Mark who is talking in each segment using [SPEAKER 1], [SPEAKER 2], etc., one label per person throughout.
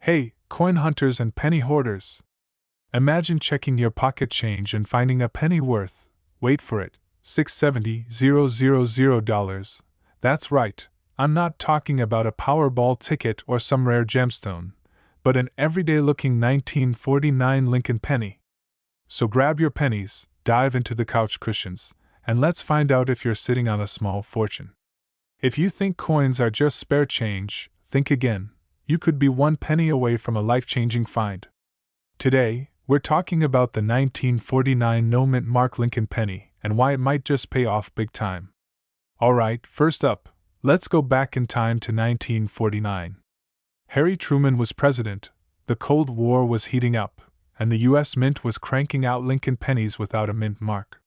[SPEAKER 1] Hey, coin hunters and penny hoarders! Imagine checking your pocket change and finding a penny worth, wait for it, $670,000. That's right, I'm not talking about a Powerball ticket or some rare gemstone, but an everyday-looking 1949 Lincoln penny. So grab your pennies, dive into the couch cushions, and let's find out if you're sitting on a small fortune. If you think coins are just spare change, think again. You could be one penny away from a life-changing find. Today, we're talking about the 1949 no-mint mark Lincoln penny and why it might just pay off big time. Alright, first up, let's go back in time to 1949. Harry Truman was president, the Cold War was heating up, and the US Mint was cranking out Lincoln pennies without a mint mark.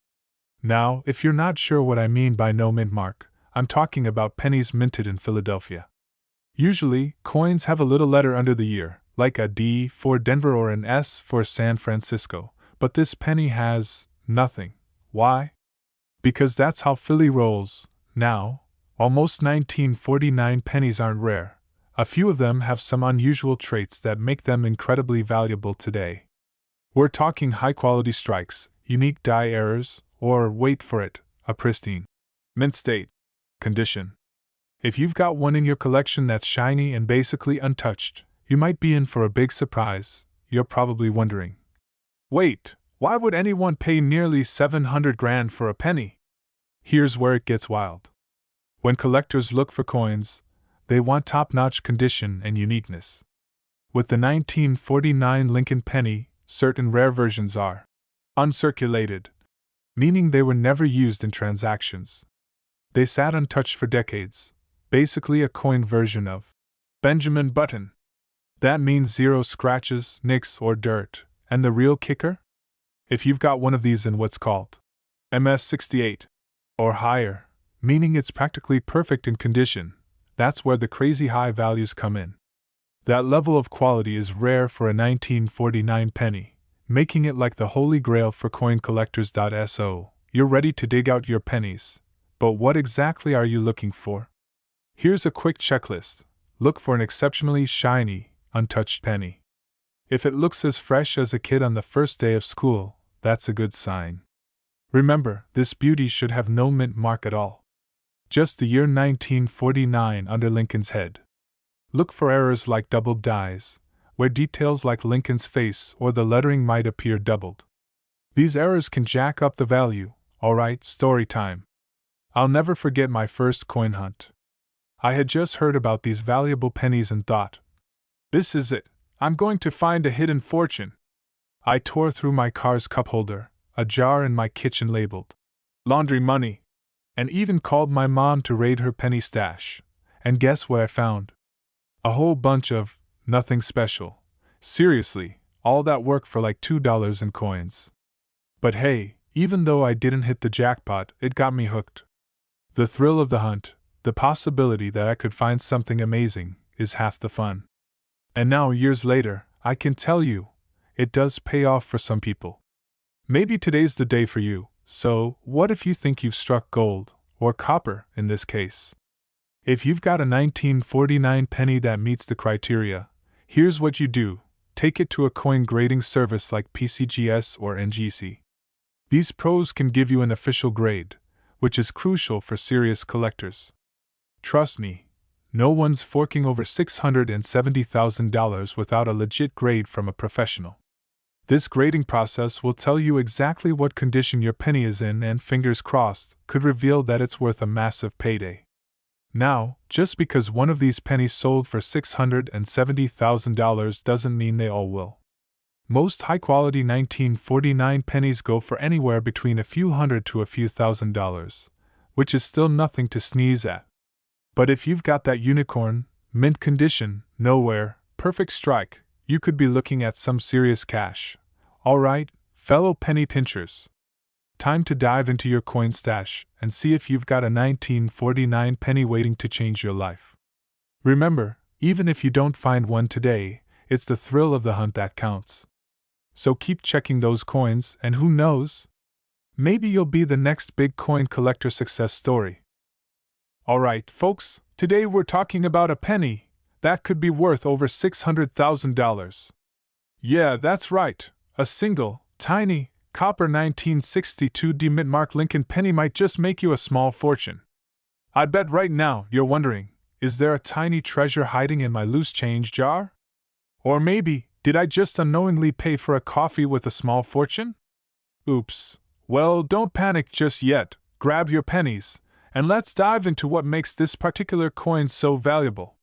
[SPEAKER 1] Now, if you're not sure what I mean by no mint mark, I'm talking about pennies minted in Philadelphia. Usually, coins have a little letter under the ear, like a D for Denver or an S for San Francisco, but this penny has nothing. Why? Because that's how Philly rolls. Now, almost 1949 pennies aren't rare. A few of them have some unusual traits that make them incredibly valuable today. We're talking high-quality strikes, unique die errors, or, wait for it, a pristine mint state condition. If you've got one in your collection that's shiny and basically untouched, you might be in for a big surprise. You're probably wondering, wait, why would anyone pay nearly $700,000 for a penny? Here's where it gets wild. When collectors look for coins, they want top-notch condition and uniqueness. With the 1949 Lincoln penny, certain rare versions are uncirculated, meaning they were never used in transactions. They sat untouched for decades, basically a coin version of Benjamin Button. That means zero scratches, nicks, or dirt. And the real kicker? If you've got one of these in what's called MS-68 or higher, meaning it's practically perfect in condition, that's where the crazy high values come in. That level of quality is rare for a 1949 penny, making it like the holy grail for coin collectors. So, you're ready to dig out your pennies. But what exactly are you looking for? Here's a quick checklist. Look for an exceptionally shiny, untouched penny. If it looks as fresh as a kid on the first day of school, that's a good sign. Remember, this beauty should have no mint mark at all. Just the year 1949 under Lincoln's head. Look for errors like doubled dies, where details like Lincoln's face or the lettering might appear doubled. These errors can jack up the value. Alright, story time. I'll never forget my first coin hunt. I had just heard about these valuable pennies and thought, this is it, I'm going to find a hidden fortune. I tore through my car's cup holder, a jar in my kitchen labeled laundry money, and even called my mom to raid her penny stash. And guess what I found? A whole bunch of nothing special. Seriously, all that work for like $2 in coins. But hey, even though I didn't hit the jackpot, it got me hooked. The thrill of the hunt, the possibility that I could find something amazing, is half the fun. And now, years later, I can tell you, it does pay off for some people. Maybe today's the day for you, so what if you think you've struck gold, or copper in this case? If you've got a 1949 penny that meets the criteria, here's what you do. Take it to a coin grading service like PCGS or NGC. These pros can give you an official grade, which is crucial for serious collectors. Trust me, no one's forking over $670,000 without a legit grade from a professional. This grading process will tell you exactly what condition your penny is in and, fingers crossed, could reveal that it's worth a massive payday. Now, just because one of these pennies sold for $670,000 doesn't mean they all will. Most high-quality 1949 pennies go for anywhere between a few hundred to a few $1,000s, which is still nothing to sneeze at. But if you've got that unicorn, mint condition, nowhere, perfect strike, you could be looking at some serious cash. Alright, fellow penny pinchers. Time to dive into your coin stash and see if you've got a 1949 penny waiting to change your life. Remember, even if you don't find one today, it's the thrill of the hunt that counts. So keep checking those coins, and who knows? Maybe you'll be the next big coin collector success story. Alright, folks, today we're talking about a penny, that could be worth over $600,000. Yeah, that's right. A single, tiny, copper 1962 DeMint Mark Lincoln penny might just make you a small fortune. I bet right now you're wondering, is there a tiny treasure hiding in my loose change jar? Or maybe, did I just unknowingly pay for a coffee with a small fortune? Oops. Well, don't panic just yet. Grab your pennies, and let's dive into what makes this particular coin so valuable.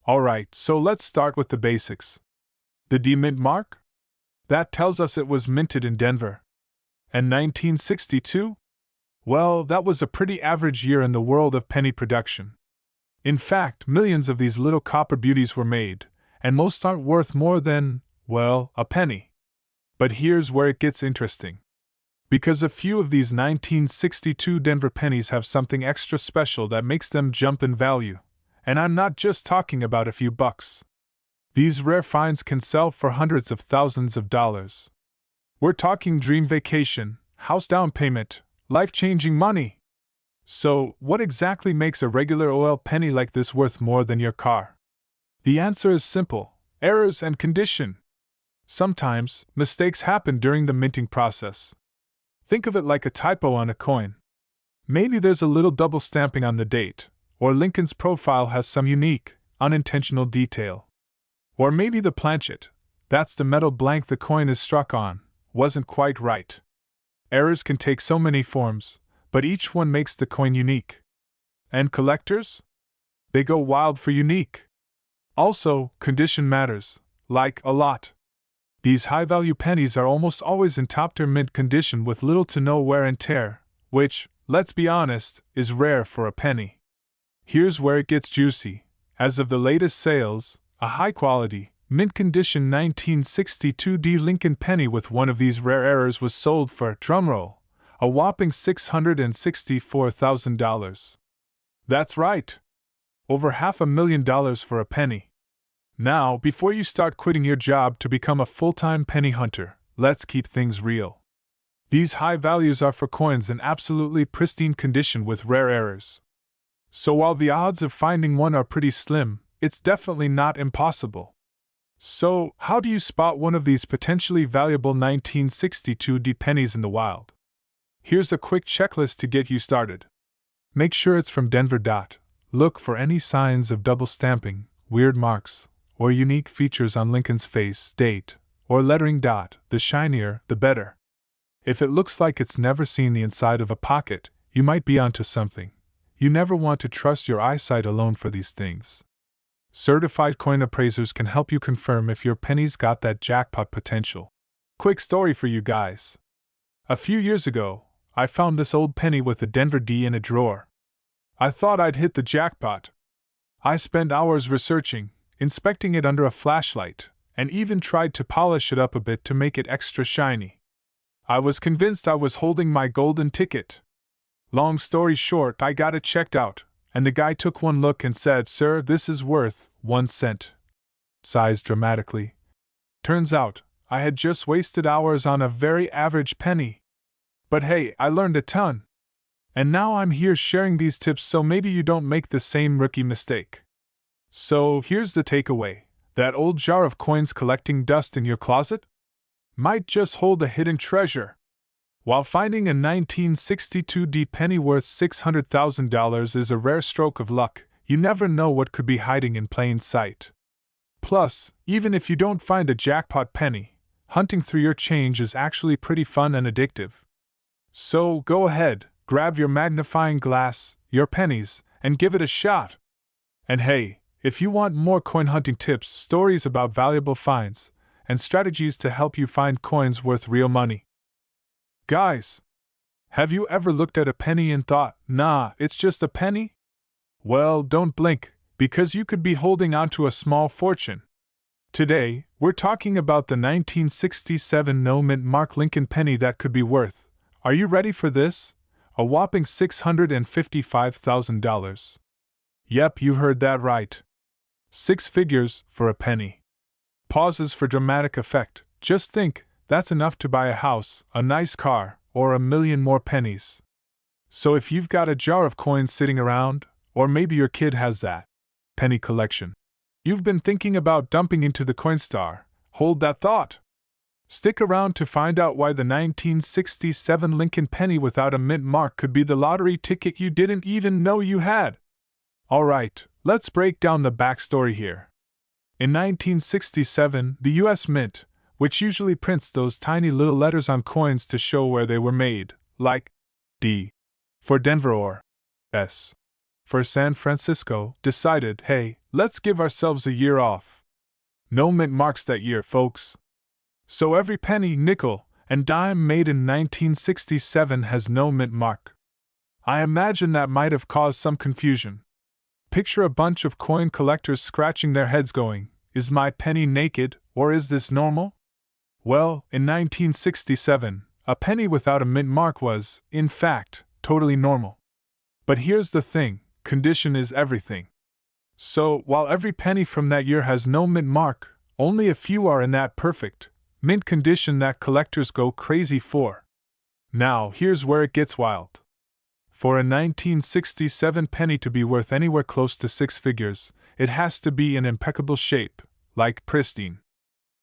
[SPEAKER 1] Alright, so let's start with the basics. The DeMint mark? That tells us it was minted in Denver. And 1962? Well, that was a pretty average year in the world of penny production. In fact, millions of these little copper beauties were made, and most aren't worth more than, well, a penny. But here's where it gets interesting. Because a few of these 1962 Denver pennies have something extra special that makes them jump in value, and I'm not just talking about a few bucks. These rare finds can sell for hundreds of thousands of dollars. We're talking dream vacation, house down payment, life-changing money. So, what exactly makes a regular oil penny like this worth more than your car? The answer is simple: errors and condition. Sometimes, mistakes happen during the minting process. Think of it like a typo on a coin. Maybe there's a little double stamping on the date, or Lincoln's profile has some unique, unintentional detail. Or maybe the planchet, that's the metal blank the coin is struck on, wasn't quite right. Errors can take so many forms, but each one makes the coin unique. And collectors? They go wild for unique. Also, condition matters, like a lot. These high-value pennies are almost always in top-tier mint condition with little to no wear and tear, which, let's be honest, is rare for a penny. Here's where it gets juicy. As of the latest sales, a high-quality, mint-condition 1962 D Lincoln penny with one of these rare errors was sold for, drumroll, a whopping $664,000. That's right. Over $500,000 for a penny. Now, before you start quitting your job to become a full-time penny hunter, let's keep things real. These high values are for coins in absolutely pristine condition with rare errors. So while the odds of finding one are pretty slim, it's definitely not impossible. So, how do you spot one of these potentially valuable 1962 D pennies in the wild? Here's a quick checklist to get you started. Make sure it's from Denver. Look for any signs of double stamping, weird marks, or unique features on Lincoln's face, date, or lettering. The shinier, the better. If it looks like it's never seen the inside of a pocket, you might be onto something. You never want to trust your eyesight alone for these things. Certified coin appraisers can help you confirm if your penny's got that jackpot potential. Quick story for you guys. A few years ago, I found this old penny with a Denver D in a drawer. I thought I'd hit the jackpot. I spent hours researching, inspecting it under a flashlight, and even tried to polish it up a bit to make it extra shiny. I was convinced I was holding my golden ticket. Long story short, I got it checked out, and the guy took one look and said, "Sir, this is worth 1 cent." Sighs dramatically. Turns out, I had just wasted hours on a very average penny. But hey, I learned a ton. And now I'm here sharing these tips so maybe you don't make the same rookie mistake. So here's the takeaway. That old jar of coins collecting dust in your closet might just hold a hidden treasure. While finding a 1962 D penny worth $600,000 is a rare stroke of luck, you never know what could be hiding in plain sight. Plus, even if you don't find a jackpot penny, hunting through your change is actually pretty fun and addictive. So go ahead, grab your magnifying glass, your pennies, and give it a shot. And hey, if you want more coin hunting tips, stories about valuable finds, and strategies to help you find coins worth real money. Guys, have you ever looked at a penny and thought, nah, it's just a penny? Well, don't blink, because you could be holding onto a small fortune. Today, we're talking about the 1967 no-mint Mark Lincoln penny that could be worth, are you ready for this? A whopping $655,000. Yep, you heard that right. 6 figures for a penny. Pauses for dramatic effect. Just think, that's enough to buy a house, a nice car, or 1,000,000 more pennies. So if you've got a jar of coins sitting around, or maybe your kid has that penny collection, You've been thinking about dumping into the Coinstar. Hold that thought. Stick around to find out why the 1967 Lincoln penny without a mint mark could be the lottery ticket you didn't even know you had. Alright, let's break down the backstory here. In 1967, the US Mint, which usually prints those tiny little letters on coins to show where they were made, like D for Denver or S for San Francisco, decided, hey, let's give ourselves a year off. No mint marks that year, folks. So every penny, nickel, and dime made in 1967 has no mint mark. I imagine that might have caused some confusion. Picture a bunch of coin collectors scratching their heads going, is my penny naked, or is this normal? Well, in 1967, a penny without a mint mark was, in fact, totally normal. But here's the thing, condition is everything. So, while every penny from that year has no mint mark, only a few are in that perfect, mint condition that collectors go crazy for. Now, here's where it gets wild. For a 1967 penny to be worth anywhere close to six figures, it has to be in impeccable shape, like pristine.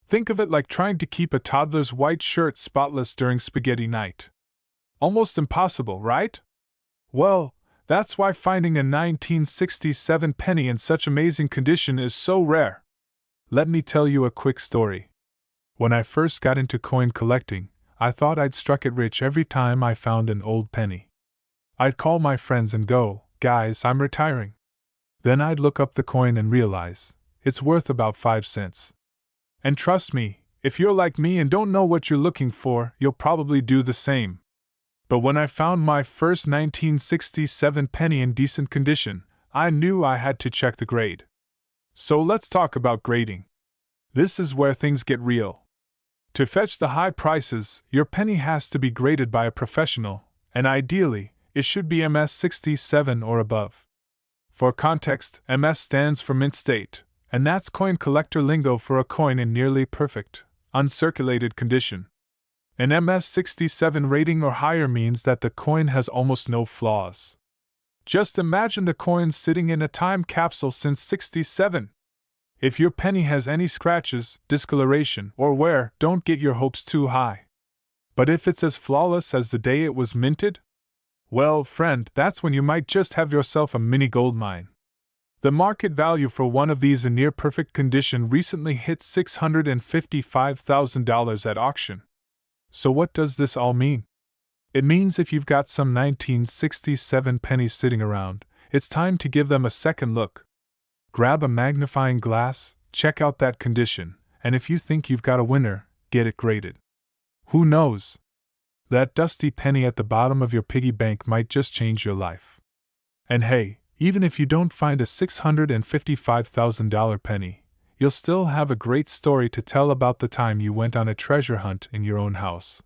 [SPEAKER 1] Think of it like trying to keep a toddler's white shirt spotless during spaghetti night. Almost impossible, right? Well, that's why finding a 1967 penny in such amazing condition is so rare. Let me tell you a quick story. When I first got into coin collecting, I thought I'd struck it rich every time I found an old penny. I'd call my friends and go, guys, I'm retiring. Then I'd look up the coin and realize, it's worth about 5 cents. And trust me, if you're like me and don't know what you're looking for, you'll probably do the same. But when I found my first 1967 penny in decent condition, I knew I had to check the grade. So let's talk about grading. This is where things get real. To fetch the high prices, your penny has to be graded by a professional, and ideally, it should be MS 67 or above. For context, MS stands for mint state, and that's coin collector lingo for a coin in nearly perfect, uncirculated condition. An MS 67 rating or higher means that the coin has almost no flaws. Just imagine the coin sitting in a time capsule since '67. If your penny has any scratches, discoloration, or wear, don't get your hopes too high. But if it's as flawless as the day it was minted, well, friend, that's when you might just have yourself a mini gold mine. The market value for one of these in near-perfect condition recently hit $655,000 at auction. So what does this all mean? It means if you've got some 1967 pennies sitting around, it's time to give them a second look. Grab a magnifying glass, check out that condition, and if you think you've got a winner, get it graded. Who knows? That dusty penny at the bottom of your piggy bank might just change your life. And hey, even if you don't find a $655,000 penny, you'll still have a great story to tell about the time you went on a treasure hunt in your own house.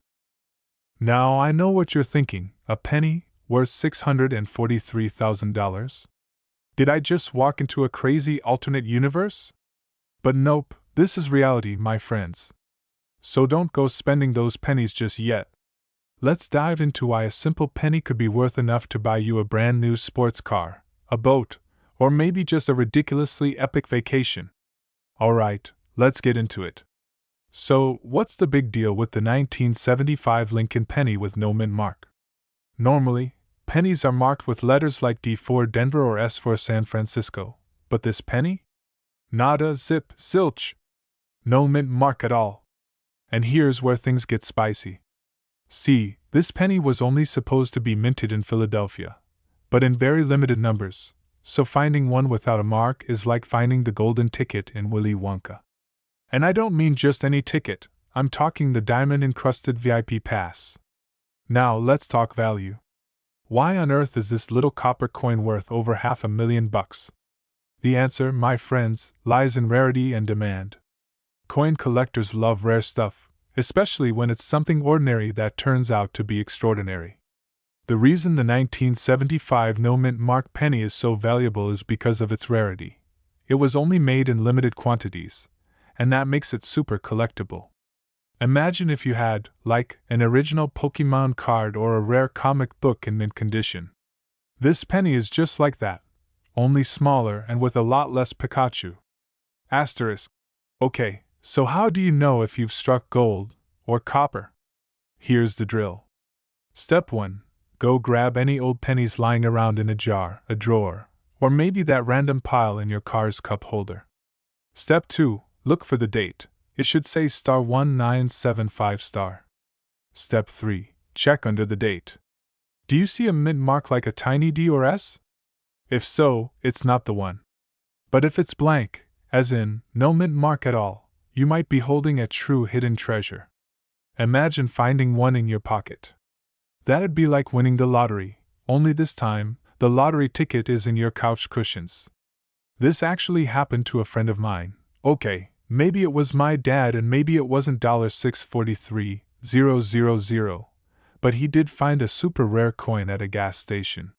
[SPEAKER 1] Now I know what you're thinking, a penny worth $643,000? Did I just walk into a crazy alternate universe? But nope, this is reality, my friends. So don't go spending those pennies just yet. Let's dive into why a simple penny could be worth enough to buy you a brand new sports car, a boat, or maybe just a ridiculously epic vacation. Alright, let's get into it. So, what's the big deal with the 1975 Lincoln penny with no mint mark? Normally, pennies are marked with letters like D for Denver or S for San Francisco, but this penny? Nada, zip, zilch. No mint mark at all. And here's where things get spicy. See, this penny was only supposed to be minted in Philadelphia, but in very limited numbers, so finding one without a mark is like finding the golden ticket in Willy Wonka. And I don't mean just any ticket, I'm talking the diamond-encrusted VIP pass. Now let's talk value. Why on earth is this little copper coin worth over $500,000? The answer, my friends, lies in rarity and demand. Coin collectors love rare stuff, especially when it's something ordinary that turns out to be extraordinary. The reason the 1975 no mint mark penny is so valuable is because of its rarity. It was only made in limited quantities, and that makes it super collectible. Imagine if you had, like, an original Pokémon card or a rare comic book in mint condition. This penny is just like that, only smaller and with a lot less Pikachu. Asterisk. Okay, so how do you know if you've struck gold or copper? Here's the drill. Step 1. Go grab any old pennies lying around in a jar, a drawer, or maybe that random pile in your car's cup holder. Step 2. Look for the date. It should say *1975*. Step 3. Check under the date. Do you see a mint mark like a tiny D or S? If so, it's not the one. But if it's blank, as in, no mint mark at all, you might be holding a true hidden treasure. Imagine finding one in your pocket. That'd be like winning the lottery, only this time, the lottery ticket is in your couch cushions. This actually happened to a friend of mine. Okay, maybe it was my dad and maybe it wasn't $643,000, but he did find a super rare coin at a gas station.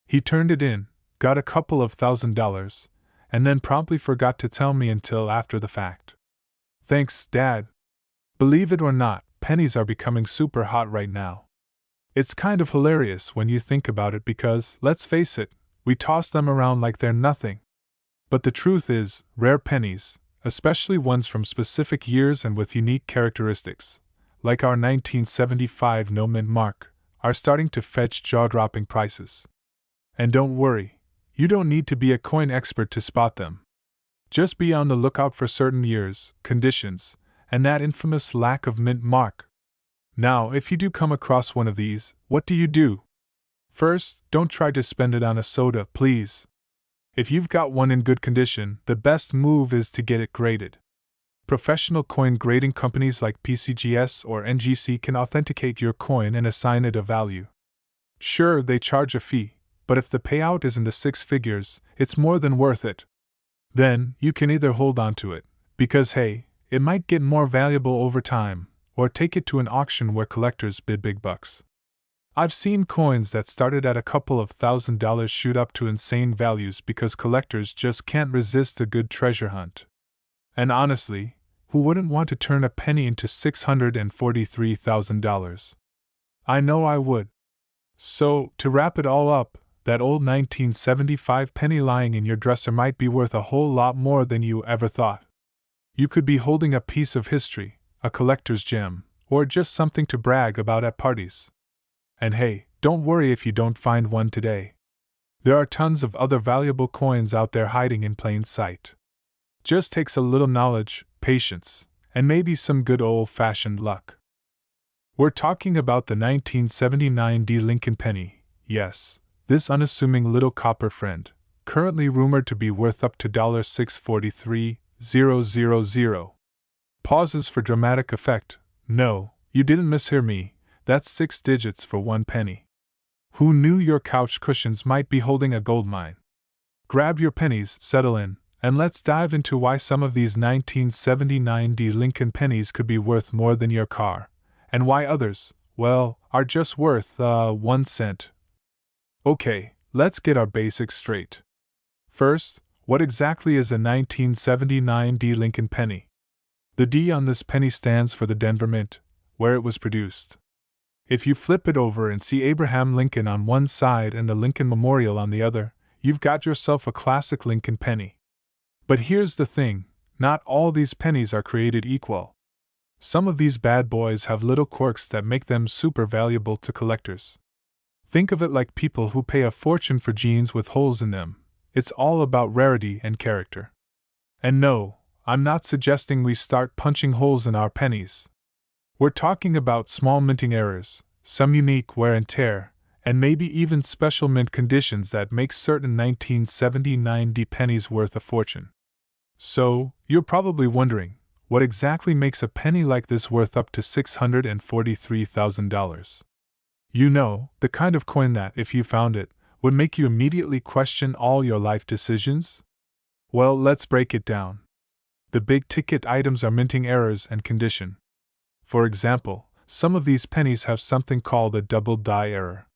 [SPEAKER 1] He turned it in, got a couple of $1,000, and then promptly forgot to tell me until after the fact. Thanks, Dad. Believe it or not, pennies are becoming super hot right now. It's kind of hilarious when you think about it because, let's face it, we toss them around like they're nothing. But the truth is, rare pennies, especially ones from specific years and with unique characteristics, like our 1975 no mint mark, are starting to fetch jaw-dropping prices. And don't worry, you don't need to be a coin expert to spot them. Just be on the lookout for certain years, conditions, and that infamous lack of mint mark. Now, if you do come across one of these, what do you do? First, don't try to spend it on a soda, please. If you've got one in good condition, the best move is to get it graded. Professional coin grading companies like PCGS or NGC can authenticate your coin and assign it a value. Sure, they charge a fee, but if the payout is in the six figures, it's more than worth it. Then, you can either hold on to it, because hey, it might get more valuable over time, or take it to an auction where collectors bid big bucks. I've seen coins that started at a couple of $1,000 shoot up to insane values because collectors just can't resist a good treasure hunt. And honestly, who wouldn't want to turn a penny into $643,000? I know I would. So, to wrap it all up, that old 1975 penny lying in your dresser might be worth a whole lot more than you ever thought. You could be holding a piece of history, a collector's gem, or just something to brag about at parties. And hey, don't worry if you don't find one today. There are tons of other valuable coins out there hiding in plain sight. Just takes a little knowledge, patience, and maybe some good old-fashioned luck. We're talking about the 1979 D. Lincoln penny, yes, this unassuming little copper friend, currently rumored to be worth up to $643,000. Pauses for dramatic effect. No, you didn't mishear me, that's 6 digits for one penny. Who knew your couch cushions might be holding a gold mine? Grab your pennies, settle in, and let's dive into why some of these 1979 D. Lincoln pennies could be worth more than your car, and why others, well, are just worth 1 cent. Okay, let's get our basics straight. First, what exactly is a 1979 D. Lincoln penny? The D on this penny stands for the Denver Mint, where it was produced. If you flip it over and see Abraham Lincoln on one side and the Lincoln Memorial on the other, you've got yourself a classic Lincoln penny. But here's the thing, not all these pennies are created equal. Some of these bad boys have little quirks that make them super valuable to collectors. Think of it like people who pay a fortune for jeans with holes in them. It's all about rarity and character. And no, I'm not suggesting we start punching holes in our pennies. We're talking about small minting errors, some unique wear and tear, and maybe even special mint conditions that make certain 1979 D pennies worth a fortune. So, you're probably wondering, what exactly makes a penny like this worth up to $643,000? You know, the kind of coin that, if you found it, would make you immediately question all your life decisions? Well, let's break it down. The big-ticket items are minting errors and condition. For example, some of these pennies have something called a double die error.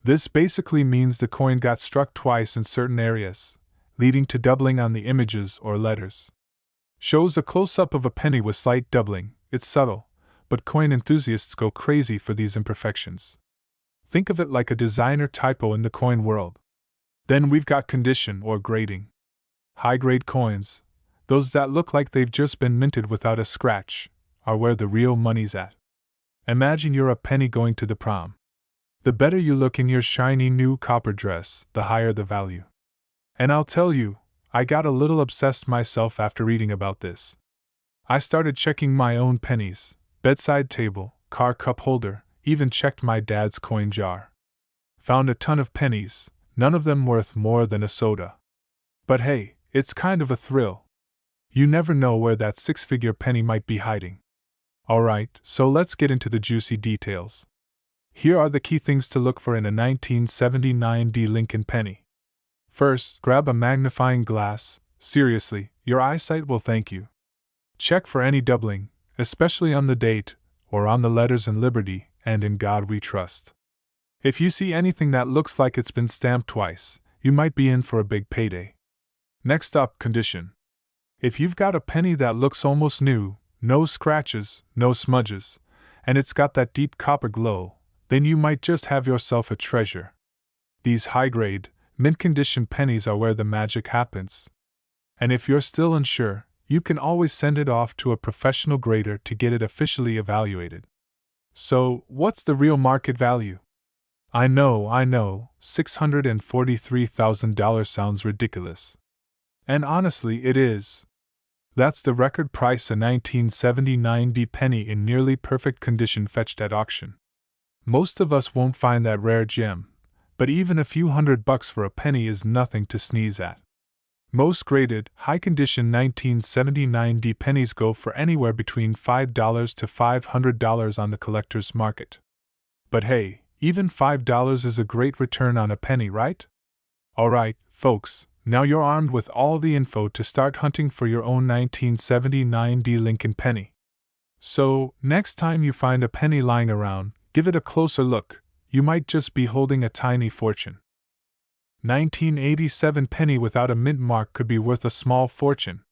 [SPEAKER 1] This basically means the coin got struck twice in certain areas, leading to doubling on the images or letters. Shows a close-up of a penny with slight doubling. It's subtle, but coin enthusiasts go crazy for these imperfections. Think of it like a designer typo in the coin world. Then we've got condition or grading. High-grade coins, Those that look like they've just been minted without a scratch are where the real money's at. Imagine you're a penny going to the prom. The better you look in your shiny new copper dress, the higher the value. And I'll tell you, I got a little obsessed myself after reading about this. I started checking my own pennies, bedside table, car cup holder, even checked my dad's coin jar. Found a ton of pennies, none of them worth more than a soda. But hey, it's kind of a thrill. You never know where that six-figure penny might be hiding. Alright, so let's get into the juicy details. Here are the key things to look for in a 1979 Lincoln penny. First, grab a magnifying glass. Seriously, your eyesight will thank you. Check for any doubling, especially on the date, or on the letters in Liberty and In God We Trust. If you see anything that looks like it's been stamped twice, you might be in for a big payday. Next up, condition. If you've got a penny that looks almost new, no scratches, no smudges, and it's got that deep copper glow, then you might just have yourself a treasure. These high-grade, mint-condition pennies are where the magic happens. And if you're still unsure, you can always send it off to a professional grader to get it officially evaluated. So, what's the real market value? I know, $643,000 sounds ridiculous. And honestly, it is. That's the record price a 1979 penny in nearly perfect condition fetched at auction. Most of us won't find that rare gem, but even a few $100 for a penny is nothing to sneeze at. Most graded, high-condition 1979 pennies go for anywhere between $5 to $500 on the collector's market. But hey, even $5 is a great return on a penny, right? Alright, folks, now you're armed with all the info to start hunting for your own 1979 Lincoln penny. So, next time you find a penny lying around, give it a closer look. You might just be holding a tiny fortune. 1987 penny without a mint mark could be worth a small fortune.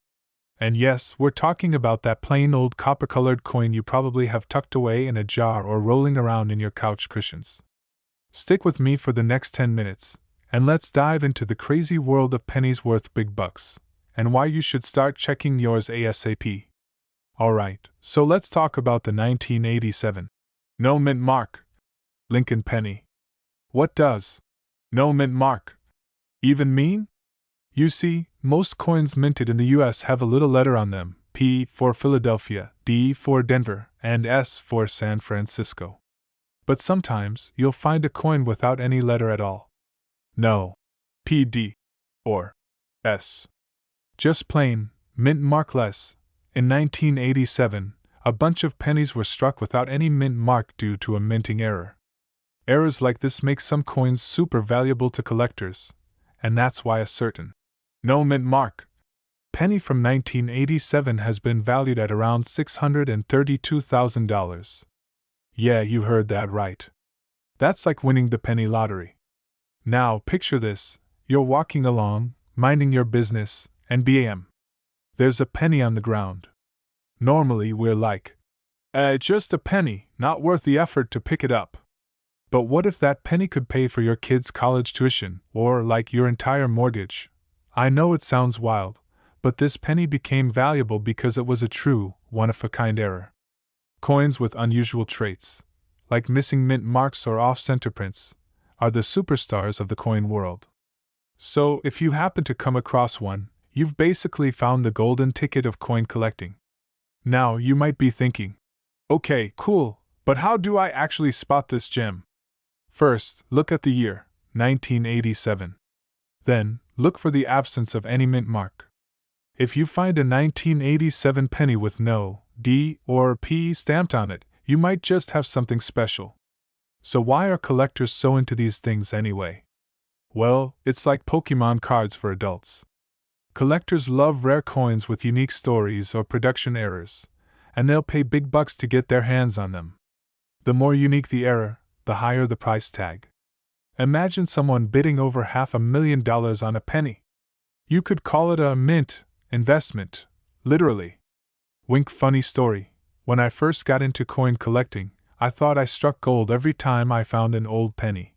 [SPEAKER 1] And yes, we're talking about that plain old copper-colored coin you probably have tucked away in a jar or rolling around in your couch cushions. Stick with me for the next 10 minutes, and let's dive into the crazy world of pennies worth big bucks, and why you should start checking yours ASAP. Alright, so let's talk about the 1987 no mint mark Lincoln penny. What does no mint mark even mean? You see, most coins minted in the US have a little letter on them, P for Philadelphia, D for Denver, and S for San Francisco. But sometimes you'll find a coin without any letter at all. No PD or S. Just plain, mint markless. In 1987, a bunch of pennies were struck without any mint mark due to a minting error. Errors like this make some coins super valuable to collectors, and that's why a certain no mint mark penny from 1987 has been valued at around $632,000. Yeah, you heard that right. That's like winning the penny lottery. Now, picture this. You're walking along, minding your business, and bam! There's a penny on the ground. Normally we're like, just a penny, not worth the effort to pick it up. But what if that penny could pay for your kid's college tuition, or like your entire mortgage? I know it sounds wild, but this penny became valuable because it was a true, one-of-a-kind error. Coins with unusual traits, like missing mint marks or off-center prints, are the superstars of the coin world. So, if you happen to come across one, you've basically found the golden ticket of coin collecting. Now, you might be thinking, okay, cool, but how do I actually spot this gem? First, look at the year, 1987. Then, look for the absence of any mint mark. If you find a 1987 penny with no D or P stamped on it, you might just have something special. So why are collectors so into these things anyway? Well, it's like Pokemon cards for adults. Collectors love rare coins with unique stories or production errors, and they'll pay big bucks to get their hands on them. The more unique the error, the higher the price tag. Imagine someone bidding over $500,000 on a penny. You could call it a mint investment, literally. Wink, funny story. When I first got into coin collecting, I thought I struck gold every time I found an old penny.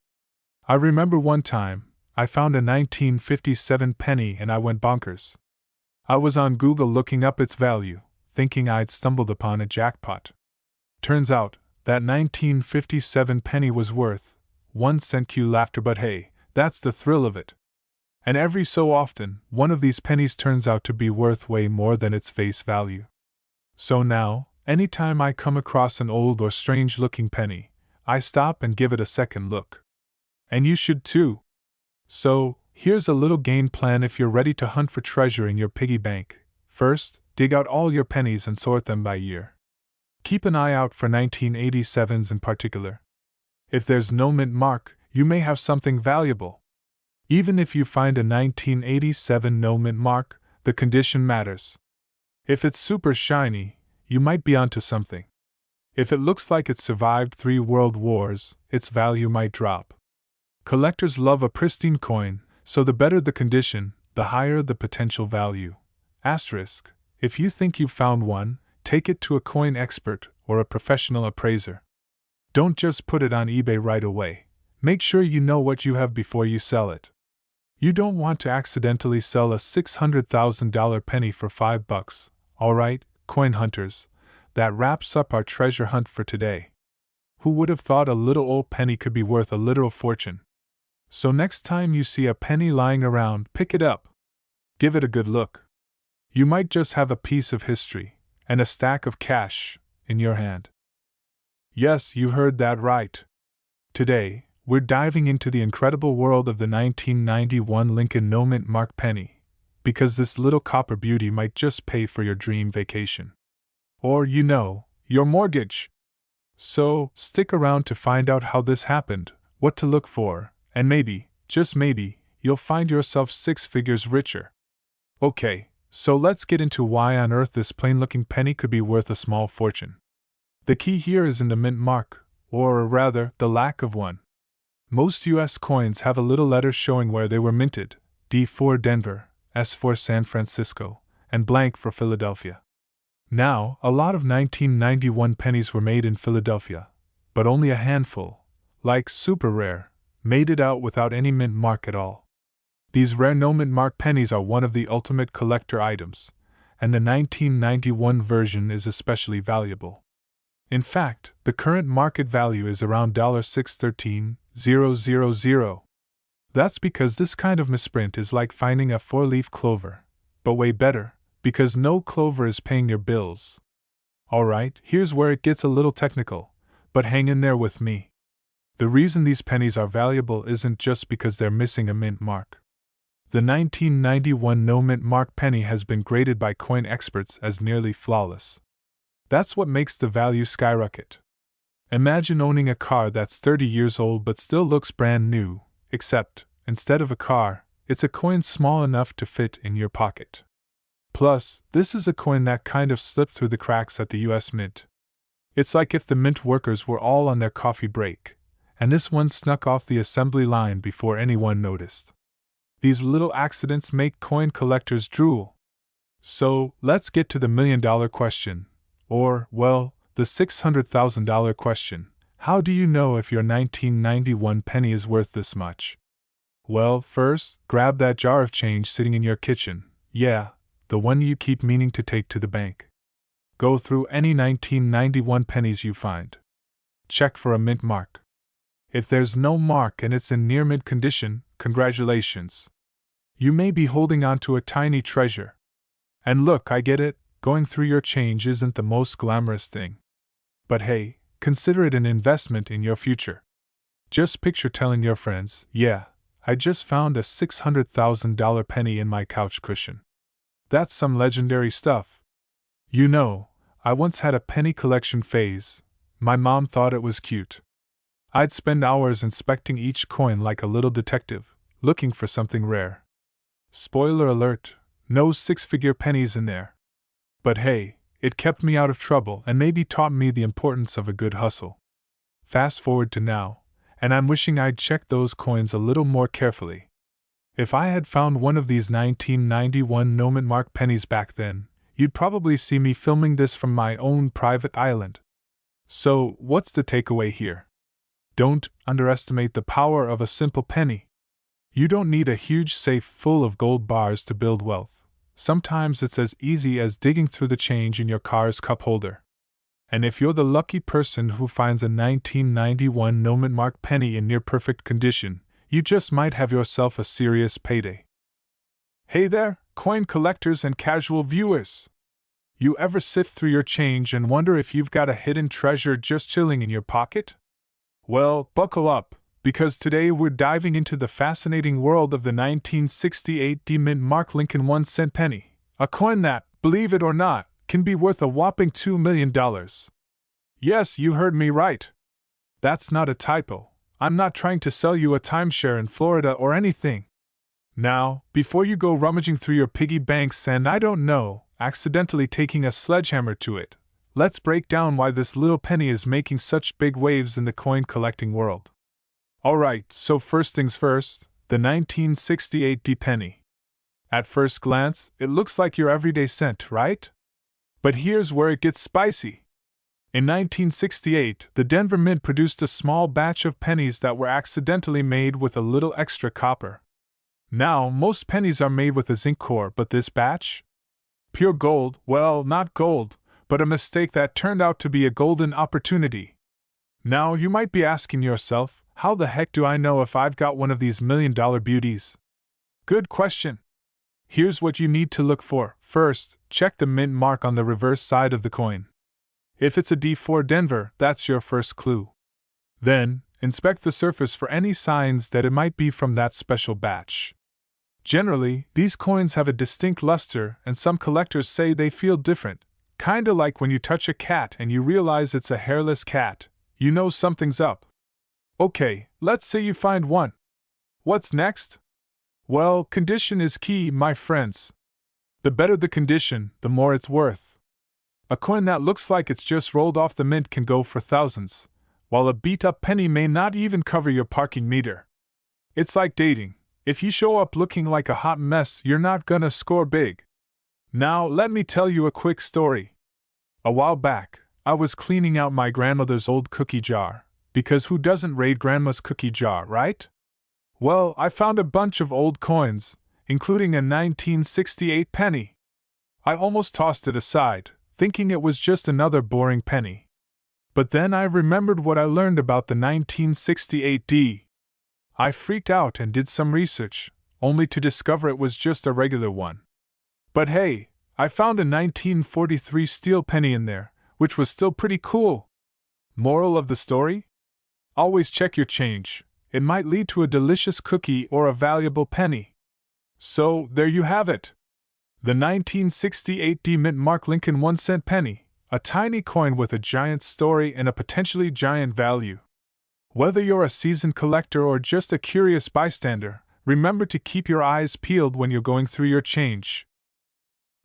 [SPEAKER 1] I remember one time, I found a 1957 penny and I went bonkers. I was on Google looking up its value, thinking I'd stumbled upon a jackpot. Turns out, that 1957 penny was worth 1 cent. Cue laughter, but hey, that's the thrill of it. And every so often, one of these pennies turns out to be worth way more than its face value. So now, anytime I come across an old or strange-looking penny, I stop and give it a second look. And you should too. So, here's a little game plan if you're ready to hunt for treasure in your piggy bank. First, dig out all your pennies and sort them by year. Keep an eye out for 1987s in particular. If there's no mint mark, you may have something valuable. Even if you find a 1987 no mint mark, the condition matters. If it's super shiny, you might be onto something. If it looks like it survived 3 world wars, its value might drop. Collectors love a pristine coin, so the better the condition, the higher the potential value. Asterisk, if you think you've found one, take it to a coin expert or a professional appraiser. Don't just put it on eBay right away. Make sure you know what you have before you sell it. You don't want to accidentally sell a $600,000 penny for $5. Alright, coin hunters, that wraps up our treasure hunt for today. Who would have thought a little old penny could be worth a literal fortune? So next time you see a penny lying around, pick it up. Give it a good look. You might just have a piece of history and a stack of cash in your hand. Yes, you heard that right. Today, we're diving into the incredible world of the 1991 Lincoln no mint mark penny, because this little copper beauty might just pay for your dream vacation. Or, your mortgage. So, stick around to find out how this happened, what to look for, and maybe, just maybe, you'll find yourself 6 figures richer. Okay, so let's get into why on earth this plain-looking penny could be worth a small fortune. The key here is in the mint mark, or rather, the lack of one. Most U.S. coins have a little letter showing where they were minted, D for Denver, S for San Francisco, and blank for Philadelphia. Now, a lot of 1991 pennies were made in Philadelphia, but only a handful, like super rare, made it out without any mint mark at all. These rare no mint mark pennies are one of the ultimate collector items, and the 1991 version is especially valuable. In fact, the current market value is around $613,000. That's because this kind of misprint is like finding a 4-leaf clover, but way better, because no clover is paying your bills. Alright, here's where it gets a little technical, but hang in there with me. The reason these pennies are valuable isn't just because they're missing a mint mark. The 1991 no mint mark penny has been graded by coin experts as nearly flawless. That's what makes the value skyrocket. Imagine owning a car that's 30 years old but still looks brand new, except, instead of a car, it's a coin small enough to fit in your pocket. Plus, this is a coin that kind of slipped through the cracks at the US Mint. It's like if the mint workers were all on their coffee break, and this one snuck off the assembly line before anyone noticed. These little accidents make coin collectors drool. So, let's get to the $1 million question, or, well, the $600,000 question. How do you know if your 1991 penny is worth this much? Well, first, grab that jar of change sitting in your kitchen. Yeah, the one you keep meaning to take to the bank. Go through any 1991 pennies you find. Check for a mint mark. If there's no mark and it's in near mint condition, congratulations. You may be holding on to a tiny treasure. And look, I get it, going through your change isn't the most glamorous thing. But hey, consider it an investment in your future. Just picture telling your friends, yeah, I just found a $600,000 penny in my couch cushion. That's some legendary stuff. I once had a penny collection phase. My mom thought it was cute. I'd spend hours inspecting each coin like a little detective, looking for something rare. Spoiler alert, no 6-figure pennies in there. But hey, it kept me out of trouble and maybe taught me the importance of a good hustle. Fast forward to now, and I'm wishing I'd checked those coins a little more carefully. If I had found one of these 1991 no mint mark pennies back then, you'd probably see me filming this from my own private island. So, what's the takeaway here? Don't underestimate the power of a simple penny. You don't need a huge safe full of gold bars to build wealth. sometimes it's as easy as digging through the change in your car's cup holder. And if you're the lucky person who finds a 1991 no-mint mark penny in near-perfect condition, you just might have yourself a serious payday. Hey there, coin collectors and casual viewers! You ever sift through your change and wonder if you've got a hidden treasure just chilling in your pocket? Well, buckle up, because today we're diving into the fascinating world of the 1968 DeMint mark Lincoln 1-cent penny, a coin that, believe it or not, can be worth a whopping $2 million. Yes, you heard me right. That's not a typo. I'm not trying to sell you a timeshare in Florida or anything. Now, before you go rummaging through your piggy banks and I don't know, accidentally taking a sledgehammer to it, let's break down why this little penny is making such big waves in the coin collecting world. Alright, so first things first, the 1968 D penny. At first glance, it looks like your everyday cent, right? But here's where it gets spicy. In 1968, the Denver Mint produced a small batch of pennies that were accidentally made with a little extra copper. Now, most pennies are made with a zinc core, but this batch? Pure gold, well, not gold, but a mistake that turned out to be a golden opportunity. Now, you might be asking yourself, how the heck do I know if I've got one of these million-dollar beauties? Good question. Here's what you need to look for. First, check the mint mark on the reverse side of the coin. If it's a D4 Denver, that's your first clue. Then, inspect the surface for any signs that it might be from that special batch. Generally, these coins have a distinct luster, and some collectors say they feel different. Kinda like when you touch a cat and you realize it's a hairless cat. You know something's up. Okay, let's say you find one. What's next? Well, condition is key, my friends. The better the condition, the more it's worth. A coin that looks like it's just rolled off the mint can go for thousands, while a beat-up penny may not even cover your parking meter. It's like dating. If you show up looking like a hot mess, you're not gonna score big. Now, let me tell you a quick story. A while back, I was cleaning out my grandmother's old cookie jar, because who doesn't raid grandma's cookie jar, right? Well, I found a bunch of old coins, including a 1968 penny. I almost tossed it aside, thinking it was just another boring penny. But then I remembered what I learned about the 1968 D. I freaked out and did some research, only to discover it was just a regular one. But hey, I found a 1943 steel penny in there, which was still pretty cool. Moral of the story? Always check your change. It might lead to a delicious cookie or a valuable penny. So, there you have it. The 1968 DeMint mark Lincoln 1-cent penny, a tiny coin with a giant story and a potentially giant value. Whether you're a seasoned collector or just a curious bystander, remember to keep your eyes peeled when you're going through your change.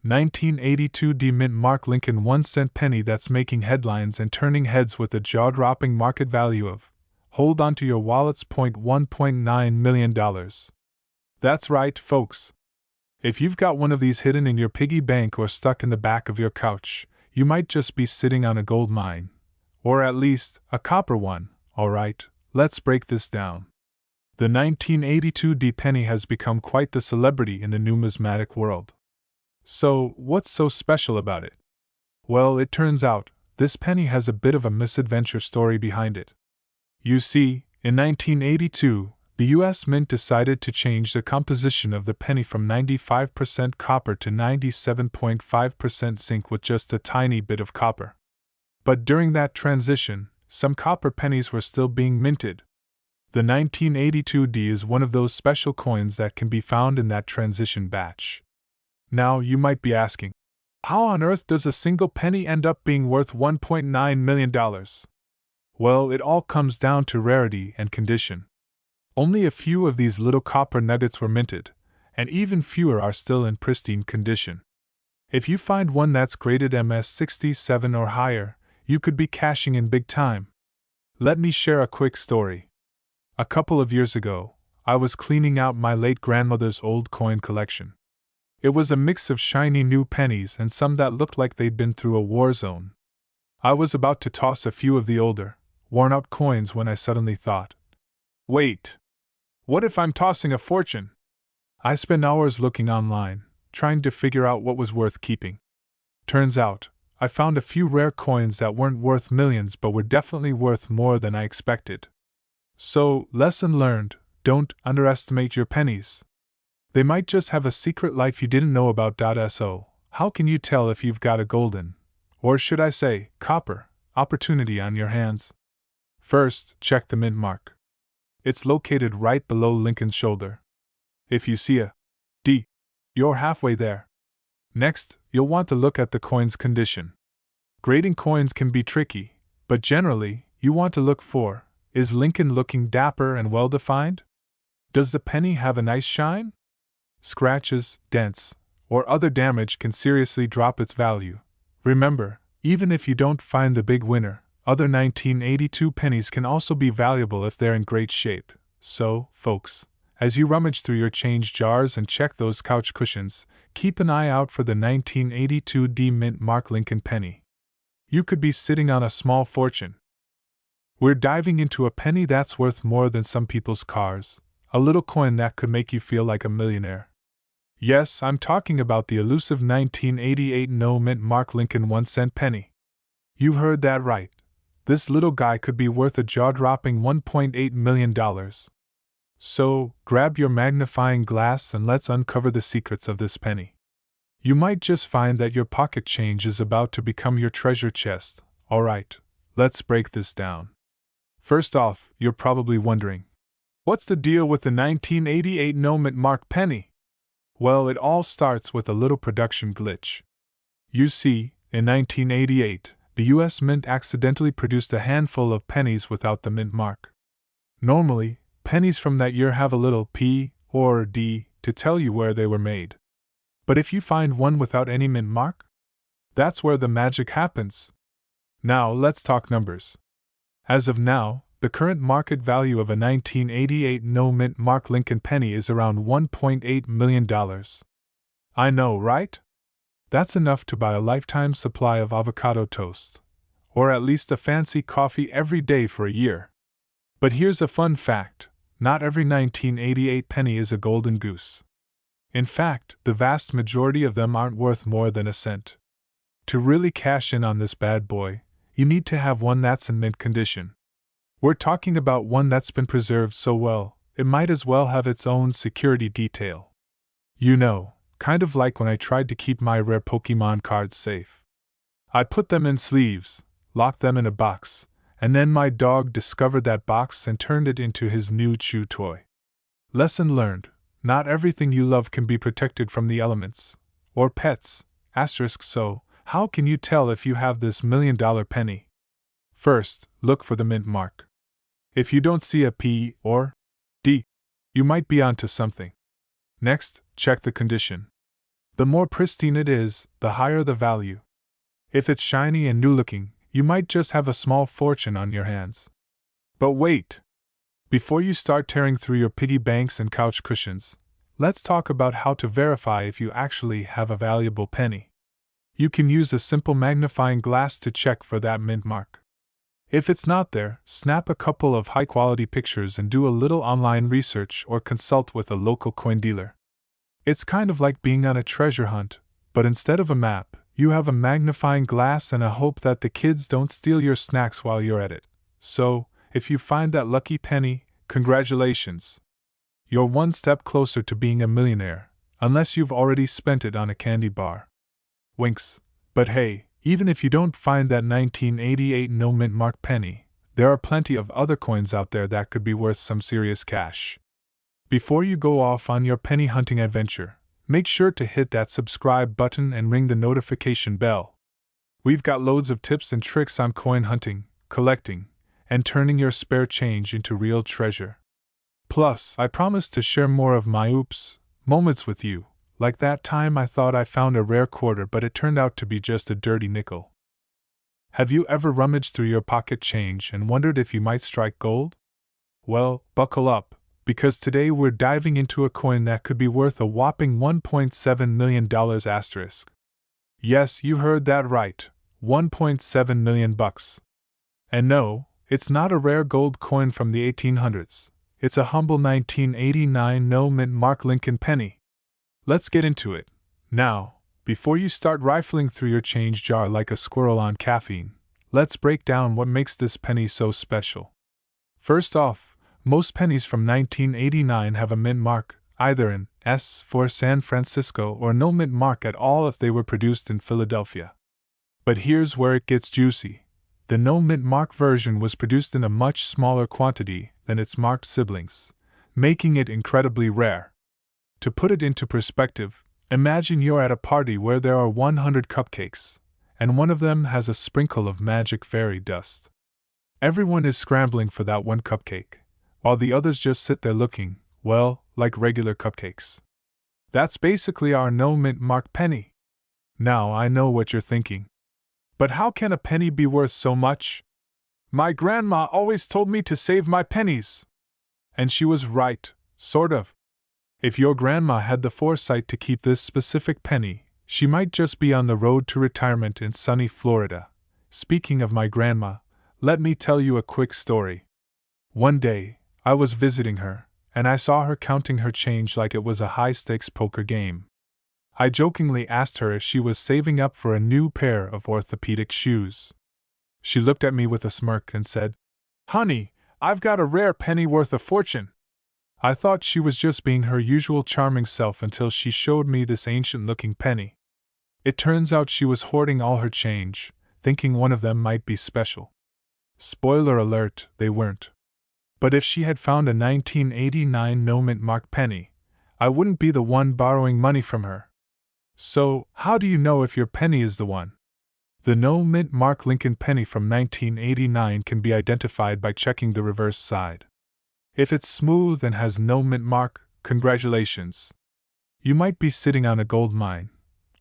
[SPEAKER 1] 1982 DeMint mark Lincoln 1-cent penny that's making headlines and turning heads with a jaw-dropping market value of, hold on to your wallets, $1.9 million. That's right, folks. If you've got one of these hidden in your piggy bank or stuck in the back of your couch, you might just be sitting on a gold mine. Or at least, a copper one. Alright, let's break this down. The 1982 D penny has become quite the celebrity in the numismatic world. So, what's so special about it? Well, it turns out, this penny has a bit of a misadventure story behind it. You see, in 1982, the US Mint decided to change the composition of the penny from 95% copper to 97.5% zinc with just a tiny bit of copper. But during that transition, some copper pennies were still being minted. The 1982 D is one of those special coins that can be found in that transition batch. Now, you might be asking, how on earth does a single penny end up being worth $1.9 million? Well, it all comes down to rarity and condition. Only a few of these little copper nuggets were minted, and even fewer are still in pristine condition. If you find one that's graded MS67 or higher, you could be cashing in big time. Let me share a quick story. A couple of years ago, I was cleaning out my late grandmother's old coin collection. It was a mix of shiny new pennies and some that looked like they'd been through a war zone. I was about to toss a few of the older, worn-out coins when I suddenly thought, wait, what if I'm tossing a fortune? I spent hours looking online, trying to figure out what was worth keeping. Turns out, I found a few rare coins that weren't worth millions but were definitely worth more than I expected. So, lesson learned, don't underestimate your pennies. They might just have a secret life you didn't know about. So, how can you tell if you've got a golden, or should I say, copper, opportunity on your hands? First, check the mint mark. It's located right below Lincoln's shoulder. If you see a D, you're halfway there. Next, you'll want to look at the coin's condition. Grading coins can be tricky, but generally, you want to look for, is Lincoln looking dapper and well-defined? Does the penny have a nice shine? Scratches, dents, or other damage can seriously drop its value. Remember, even if you don't find the big winner, other 1982 pennies can also be valuable if they're in great shape. So, folks, as you rummage through your change jars and check those couch cushions, keep an eye out for the 1982 DeMint Mark Lincoln penny. You could be sitting on a small fortune. We're diving into a penny that's worth more than some people's cars, a little coin that could make you feel like a millionaire. Yes, I'm talking about the elusive 1988 no-mint Mark Lincoln 1-cent penny. You heard that right. This little guy could be worth a jaw-dropping $1.8 million. So, grab your magnifying glass and let's uncover the secrets of this penny. You might just find that your pocket change is about to become your treasure chest. Alright, let's break this down. First off, you're probably wondering, what's the deal with the 1988 no-mint Mark penny? Well, it all starts with a little production glitch. You see, in 1988, the US Mint accidentally produced a handful of pennies without the mint mark. Normally, pennies from that year have a little P or D to tell you where they were made. But if you find one without any mint mark, that's where the magic happens. Now, let's talk numbers. As of now, the current market value of a 1988 no-mint Mark Lincoln penny is around $1.8 million. I know, right? That's enough to buy a lifetime supply of avocado toast, or at least a fancy coffee every day for a year. But here's a fun fact, not every 1988 penny is a golden goose. In fact, the vast majority of them aren't worth more than a cent. To really cash in on this bad boy, you need to have one that's in mint condition. We're talking about one that's been preserved so well, it might as well have its own security detail. You know, kind of like when I tried to keep my rare Pokemon cards safe. I put them in sleeves, locked them in a box, and then my dog discovered that box and turned it into his new chew toy. Lesson learned, not everything you love can be protected from the elements, or pets, so, how can you tell if you have this $1 million penny? First, look for the mint mark. If you don't see a P or D, you might be onto something. Next, check the condition. The more pristine it is, the higher the value. If it's shiny and new-looking, you might just have a small fortune on your hands. But wait! Before you start tearing through your piggy banks and couch cushions, let's talk about how to verify if you actually have a valuable penny. You can use a simple magnifying glass to check for that mint mark. If it's not there, snap a couple of high-quality pictures and do a little online research or consult with a local coin dealer. It's kind of like being on a treasure hunt, but instead of a map, you have a magnifying glass and a hope that the kids don't steal your snacks while you're at it. So, if you find that lucky penny, congratulations! You're one step closer to being a millionaire, unless you've already spent it on a candy bar. Winks. But hey, even if you don't find that 1988 no-mint Mark penny, there are plenty of other coins out there that could be worth some serious cash. Before you go off on your penny hunting adventure, make sure to hit that subscribe button and ring the notification bell. We've got loads of tips and tricks on coin hunting, collecting, and turning your spare change into real treasure. Plus, I promise to share more of my oops moments with you, like that time I thought I found a rare quarter but it turned out to be just a dirty nickel. Have you ever rummaged through your pocket change and wondered if you might strike gold? Well, buckle up, because today we're diving into a coin that could be worth a whopping $1.7 million asterisk. Yes, you heard that right, $1.7 million bucks. And no, it's not a rare gold coin from the 1800s. It's a humble 1989 no-mint Mark Lincoln penny. Let's get into it. Now, before you start rifling through your change jar like a squirrel on caffeine, let's break down what makes this penny so special. First off, most pennies from 1989 have a mint mark, either an S for San Francisco or no mint mark at all if they were produced in Philadelphia. But here's where it gets juicy. The no mint mark version was produced in a much smaller quantity than its marked siblings, making it incredibly rare. To put it into perspective, imagine you're at a party where there are 100 cupcakes, and one of them has a sprinkle of magic fairy dust. Everyone is scrambling for that one cupcake, while the others just sit there looking, well, like regular cupcakes. That's basically our no mint mark penny. Now I know what you're thinking. But how can a penny be worth so much? My grandma always told me to save my pennies. And she was right, sort of. If your grandma had the foresight to keep this specific penny, she might just be on the road to retirement in sunny Florida. Speaking of my grandma, let me tell you a quick story. One day, I was visiting her, and I saw her counting her change like it was a high-stakes poker game. I jokingly asked her if she was saving up for a new pair of orthopedic shoes. She looked at me with a smirk and said, "Honey, I've got a rare penny worth a fortune." I thought she was just being her usual charming self until she showed me this ancient-looking penny. It turns out she was hoarding all her change, thinking one of them might be special. Spoiler alert, they weren't. But if she had found a 1989 no mint mark penny, I wouldn't be the one borrowing money from her. So, how do you know if your penny is the one? The no mint mark Lincoln penny from 1989 can be identified by checking the reverse side. If it's smooth and has no mint mark, congratulations. You might be sitting on a gold mine,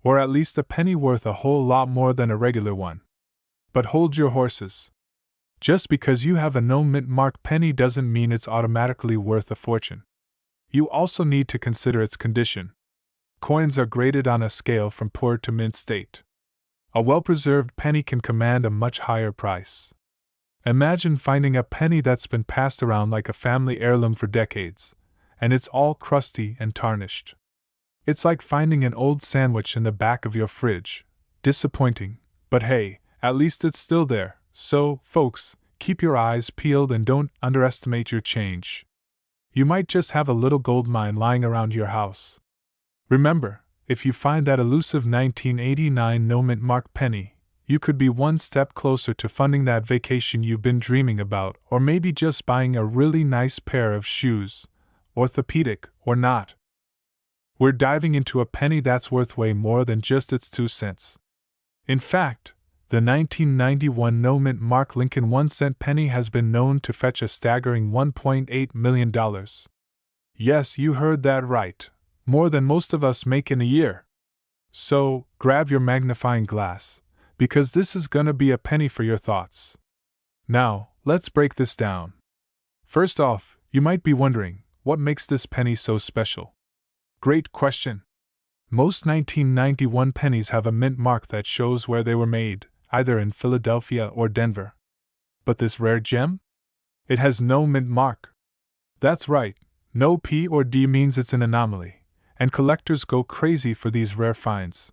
[SPEAKER 1] or at least a penny worth a whole lot more than a regular one. But hold your horses. Just because you have a no mint mark penny doesn't mean it's automatically worth a fortune. You also need to consider its condition. Coins are graded on a scale from poor to mint state. A well-preserved penny can command a much higher price. Imagine finding a penny that's been passed around like a family heirloom for decades, and it's all crusty and tarnished. It's like finding an old sandwich in the back of your fridge. Disappointing, but hey, at least it's still there. So, folks, keep your eyes peeled and don't underestimate your change. You might just have a little gold mine lying around your house. Remember, if you find that elusive 1989 no mint mark penny, you could be one step closer to funding that vacation you've been dreaming about, or maybe just buying a really nice pair of shoes, orthopedic or not. We're diving into a penny that's worth way more than just its 2 cents. In fact, the 1991 no mint mark Lincoln 1-cent penny has been known to fetch a staggering $1.8 million. Yes, you heard that right, more than most of us make in a year. So, grab your magnifying glass, because this is gonna be a penny for your thoughts. Now, let's break this down. First off, you might be wondering, what makes this penny so special? Great question. Most 1991 pennies have a mint mark that shows where they were made, either in Philadelphia or Denver. But this rare gem? It has no mint mark. That's right, no P or D means it's an anomaly, and collectors go crazy for these rare finds.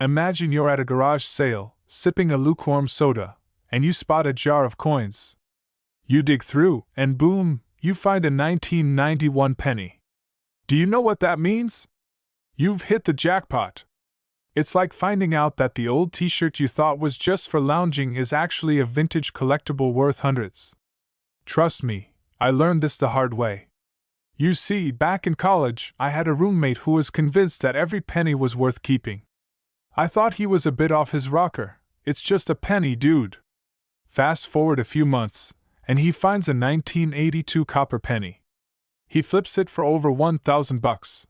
[SPEAKER 1] Imagine you're at a garage sale, sipping a lukewarm soda, and you spot a jar of coins. You dig through, and boom, you find a 1991 penny. Do you know what that means? You've hit the jackpot. It's like finding out that the old t-shirt you thought was just for lounging is actually a vintage collectible worth hundreds. Trust me, I learned this the hard way. You see, back in college, I had a roommate who was convinced that every penny was worth keeping. I thought he was a bit off his rocker. It's just a penny, dude. Fast forward a few months, and he finds a 1982 copper penny. He flips it for over $1,000.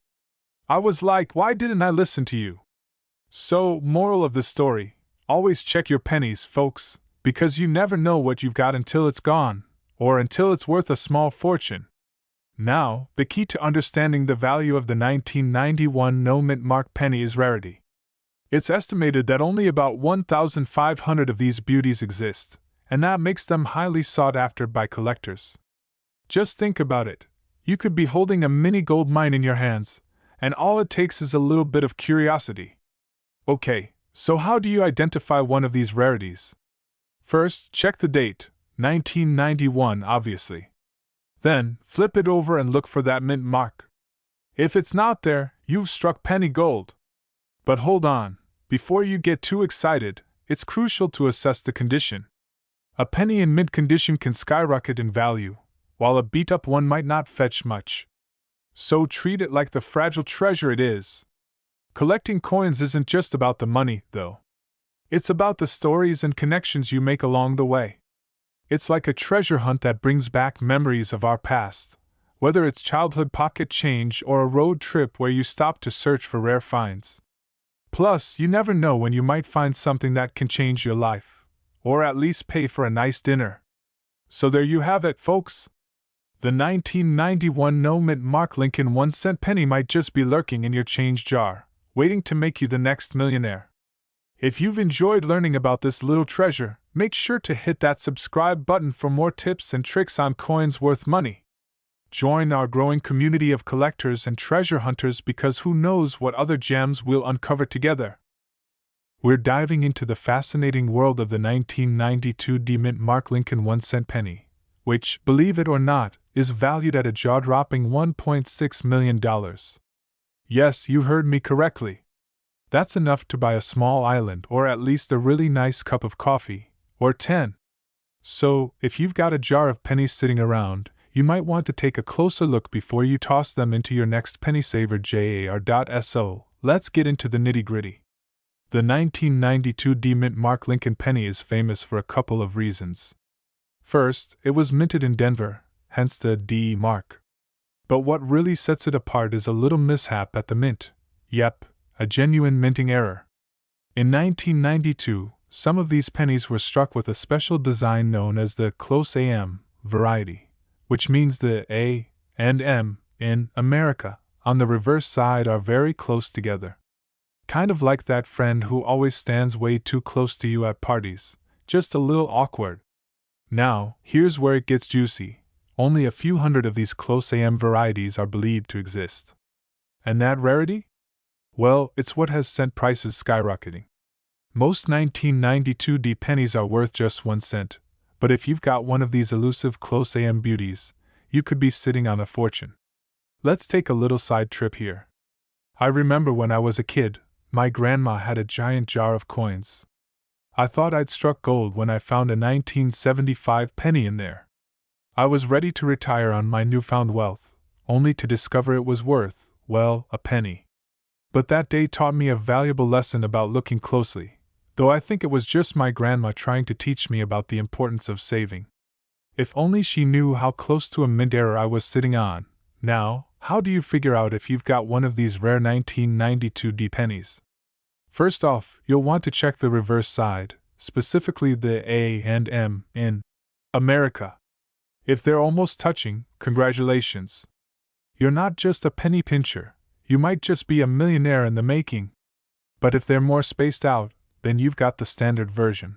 [SPEAKER 1] I was like, why didn't I listen to you? So, moral of the story, always check your pennies, folks, because you never know what you've got until it's gone, or until it's worth a small fortune. Now, the key to understanding the value of the 1991 no mint mark penny is rarity. It's estimated that only about 1,500 of these beauties exist, and that makes them highly sought after by collectors. Just think about it. You could be holding a mini gold mine in your hands, And all it takes is a little bit of curiosity. Okay, so how do you identify one of these rarities? First, check the date, 1991, obviously. Then, flip it over and look for that mint mark. If it's not there, you've struck penny gold. But hold on, before you get too excited, it's crucial to assess the condition. A penny in mint condition can skyrocket in value, while a beat-up one might not fetch much. So treat it like the fragile treasure it is. Collecting coins isn't just about the money, though. It's about the stories and connections you make along the way. It's like a treasure hunt that brings back memories of our past, whether it's childhood pocket change or a road trip where you stop to search for rare finds. Plus, you never know when you might find something that can change your life, or at least pay for a nice dinner. So there you have it, folks. The 1991 no-mint mark Lincoln 1-cent penny might just be lurking in your change jar, waiting to make you the next millionaire. If you've enjoyed learning about this little treasure, make sure to hit that subscribe button for more tips and tricks on coins worth money. Join our growing community of collectors and treasure hunters because who knows what other gems we'll uncover together. We're diving into the fascinating world of the 1992 DeMint mark Lincoln 1-cent penny, which, believe it or not, is valued at a jaw-dropping $1.6 million. Yes, you heard me correctly. That's enough to buy a small island or at least a really nice cup of coffee, or 10. So, if you've got a jar of pennies sitting around, you might want to take a closer look before you toss them into your next penny saver jar.so. Let's get into the nitty-gritty. The 1992 DeMint mark Lincoln penny is famous for a couple of reasons. First, it was minted in Denver, hence the D mark. But what really sets it apart is a little mishap at the mint. Yep, a genuine minting error. In 1992, some of these pennies were struck with a special design known as the close AM variety, which means the A and M in America on the reverse side are very close together. Kind of like that friend who always stands way too close to you at parties, just a little awkward. Now, here's where it gets juicy. Only a few hundred of these close AM varieties are believed to exist. And that rarity? Well, it's what has sent prices skyrocketing. Most 1992 D pennies are worth just 1 cent, but if you've got one of these elusive close AM beauties, you could be sitting on a fortune. Let's take a little side trip here. I remember when I was a kid, my grandma had a giant jar of coins. I thought I'd struck gold when I found a 1975 penny in there. I was ready to retire on my newfound wealth, only to discover it was worth, well, a penny. But that day taught me a valuable lesson about looking closely, though I think it was just my grandma trying to teach me about the importance of saving. If only she knew how close to a mint error I was sitting on. Now, how do you figure out if you've got one of these rare 1992 D pennies? First off, you'll want to check the reverse side, specifically the A and M in America. If they're almost touching, congratulations. You're not just a penny pincher. You might just be a millionaire in the making. But if they're more spaced out, then you've got the standard version.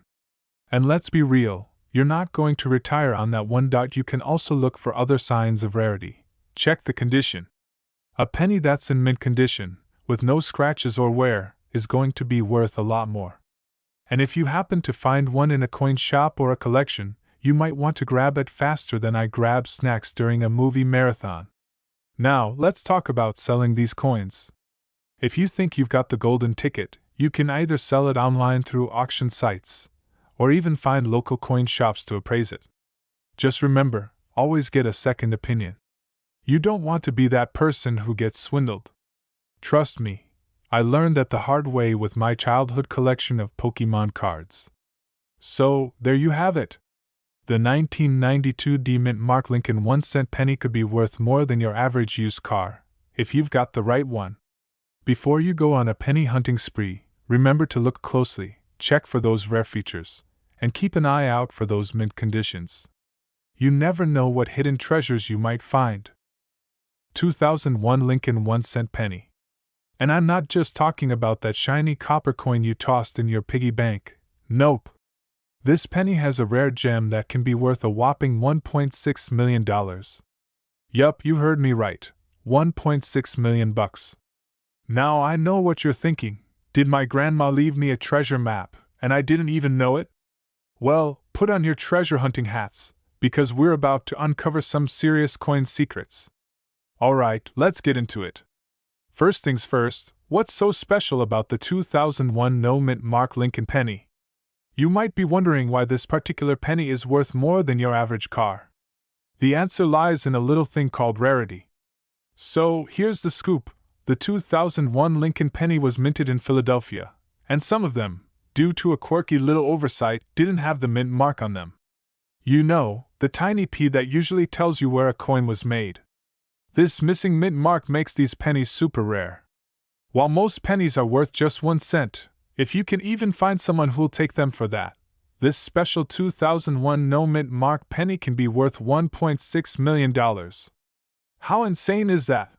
[SPEAKER 1] And let's be real, you're not going to retire on that one. You can also look for other signs of rarity. Check the condition. A penny that's in mint condition, with no scratches or wear, is going to be worth a lot more. And if you happen to find one in a coin shop or a collection, you might want to grab it faster than I grab snacks during a movie marathon. Now, let's talk about selling these coins. If you think you've got the golden ticket, you can either sell it online through auction sites, or even find local coin shops to appraise it. Just remember, always get a second opinion. You don't want to be that person who gets swindled. Trust me, I learned that the hard way with my childhood collection of Pokemon cards. So, there you have it. The 1992 DeMint mark Lincoln 1-cent penny could be worth more than your average used car, if you've got the right one. Before you go on a penny hunting spree, remember to look closely, check for those rare features, and keep an eye out for those mint conditions. You never know what hidden treasures you might find. 2001 Lincoln 1-cent penny. And I'm not just talking about that shiny copper coin you tossed in your piggy bank. Nope. This penny has a rare gem that can be worth a whopping $1.6 million. Yup, you heard me right. $1.6 million. Now I know what you're thinking. Did my grandma leave me a treasure map, and I didn't even know it? Well, put on your treasure hunting hats, because we're about to uncover some serious coin secrets. Alright, let's get into it. First things first, what's so special about the 2001 no-mint mark Lincoln penny? You might be wondering why this particular penny is worth more than your average car. The answer lies in a little thing called rarity. So, here's the scoop. The 2001 Lincoln penny was minted in Philadelphia, and some of them, due to a quirky little oversight, didn't have the mint mark on them. You know, the tiny P that usually tells you where a coin was made. This missing mint mark makes these pennies super rare. While most pennies are worth just 1 cent, if you can even find someone who'll take them for that, this special 2001 no mint mark penny can be worth $1.6 million. How insane is that?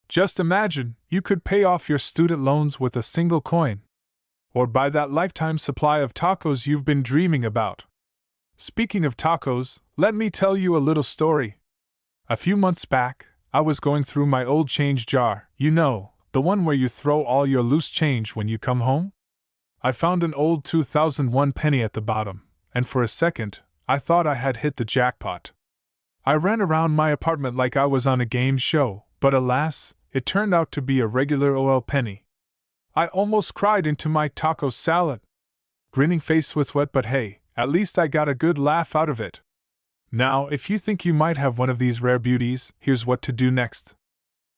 [SPEAKER 1] Just imagine, you could pay off your student loans with a single coin. Or buy that lifetime supply of tacos you've been dreaming about. Speaking of tacos, let me tell you a little story. A few months back, I was going through my old change jar, you know, the one where you throw all your loose change when you come home. I found an old 2001 penny at the bottom, and for a second, I thought I had hit the jackpot. I ran around my apartment like I was on a game show, but alas, it turned out to be a regular old penny. I almost cried into my taco salad. Grinning face was wet, but hey, at least I got a good laugh out of it. Now, if you think you might have one of these rare beauties, here's what to do next.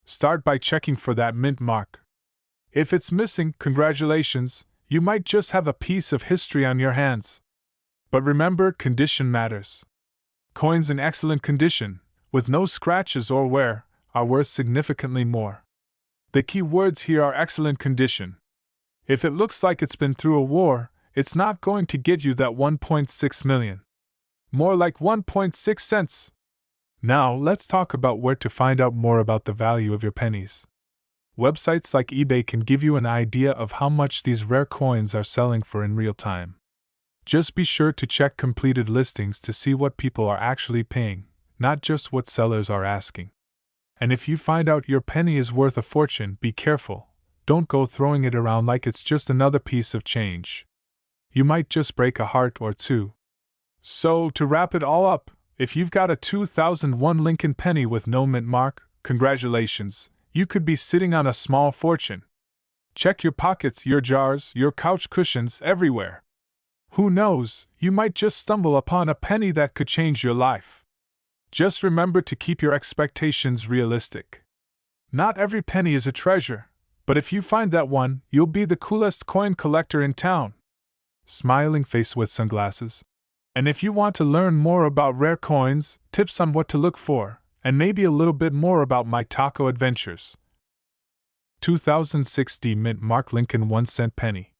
[SPEAKER 1] Start by checking for that mint mark. If it's missing, congratulations, you might just have a piece of history on your hands. But remember, condition matters. Coins in excellent condition, with no scratches or wear, are worth significantly more. The key words here are excellent condition. If it looks like it's been through a war, it's not going to get you that 1.6 million. More like 1.6 cents. Now, let's talk about where to find out more about the value of your pennies. Websites like eBay can give you an idea of how much these rare coins are selling for in real time. Just be sure to check completed listings to see what people are actually paying, not just what sellers are asking. And if you find out your penny is worth a fortune, be careful. Don't go throwing it around like it's just another piece of change. You might just break a heart or two. So, to wrap it all up, if you've got a 2001 Lincoln penny with no mint mark, congratulations, you could be sitting on a small fortune. Check your pockets, your jars, your couch cushions, everywhere. Who knows, you might just stumble upon a penny that could change your life. Just remember to keep your expectations realistic. Not every penny is a treasure, but if you find that one, you'll be the coolest coin collector in town. Smiling face with sunglasses. And if you want to learn more about rare coins, tips on what to look for, and maybe a little bit more about my taco adventures. 2006 DeMint mark Lincoln 1 cent penny.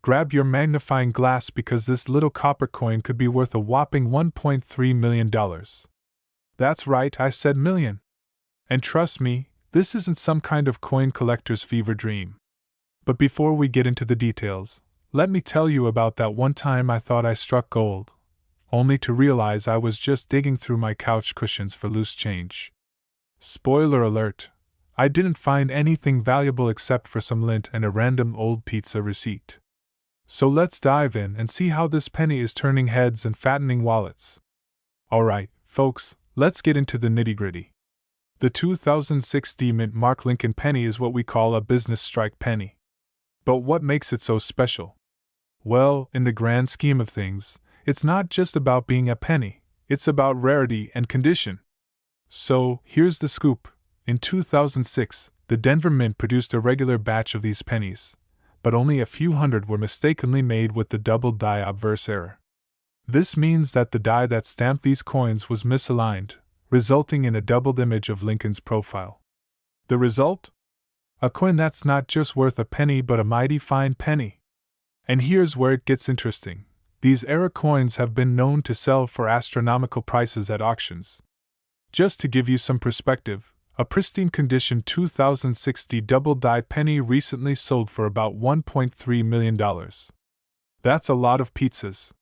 [SPEAKER 1] Grab your magnifying glass because this little copper coin could be worth a whopping $1.3 million. That's right, I said million. And trust me, this isn't some kind of coin collector's fever dream. But before we get into the details, let me tell you about that one time I thought I struck gold, only to realize I was just digging through my couch cushions for loose change. Spoiler alert, I didn't find anything valuable except for some lint and a random old pizza receipt. So let's dive in and see how this penny is turning heads and fattening wallets. Alright, folks, let's get into the nitty-gritty. The 2006 DeMint mark Lincoln penny is what we call a business strike penny. But what makes it so special? Well, in the grand scheme of things, it's not just about being a penny, it's about rarity and condition. So, here's the scoop. In 2006, the Denver Mint produced a regular batch of these pennies, but only a few hundred were mistakenly made with the double die obverse error. This means that the die that stamped these coins was misaligned, resulting in a doubled image of Lincoln's profile. The result? A coin that's not just worth a penny but a mighty fine penny. And here's where it gets interesting. These error coins have been known to sell for astronomical prices at auctions. Just to give you some perspective, a pristine condition 2060 double-dyed penny recently sold for about $1.3 million. That's a lot of pizzas.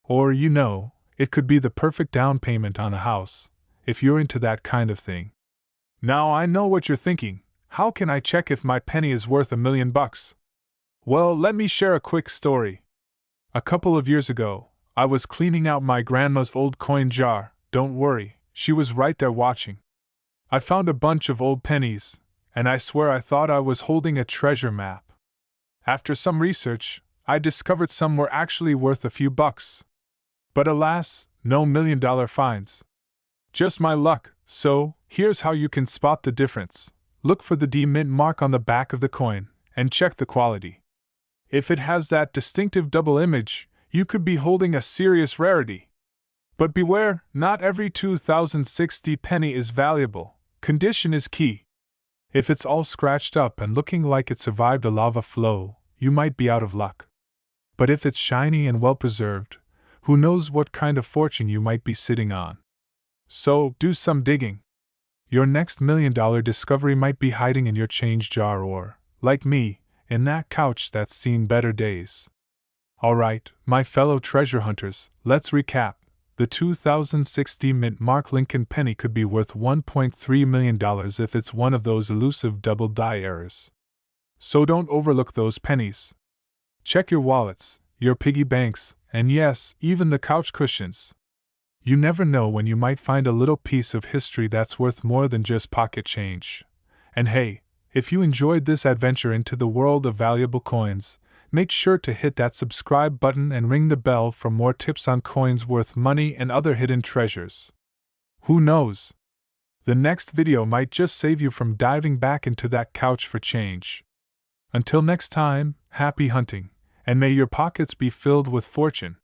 [SPEAKER 1] Or, you know, it could be the perfect down payment on a house, if you're into that kind of thing. Now I know what you're thinking. how can I check if my penny is worth $1,000,000? Well, let me share a quick story. A couple of years ago, I was cleaning out my grandma's old coin jar. Don't worry, she was right there watching. I found a bunch of old pennies, and I swear I thought I was holding a treasure map. After some research, I discovered some were actually worth a few bucks. But alas, no $1,000,000 finds. Just my luck, so here's how you can spot the difference. Look for the DeMint mark on the back of the coin, and check the quality. If it has that distinctive double image, you could be holding a serious rarity. But beware, not every 2060 penny is valuable. Condition is key. If it's all scratched up and looking like it survived a lava flow, you might be out of luck. But if it's shiny and well preserved, who knows what kind of fortune you might be sitting on. So, do some digging. Your next $1,000,000 discovery might be hiding in your change jar or, like me, in that couch that's seen better days. Alright, my fellow treasure hunters, let's recap. The 2060 mint mark Lincoln penny could be worth $1.3 million if it's one of those elusive double die errors. So don't overlook those pennies. Check your wallets, your piggy banks, and yes, even the couch cushions. You never know when you might find a little piece of history that's worth more than just pocket change. And hey, if you enjoyed this adventure into the world of valuable coins, make sure to hit that subscribe button and ring the bell for more tips on coins worth money and other hidden treasures. Who knows? The next video might just save you from diving back into that couch for change. Until next time, happy hunting, and may your pockets be filled with fortune.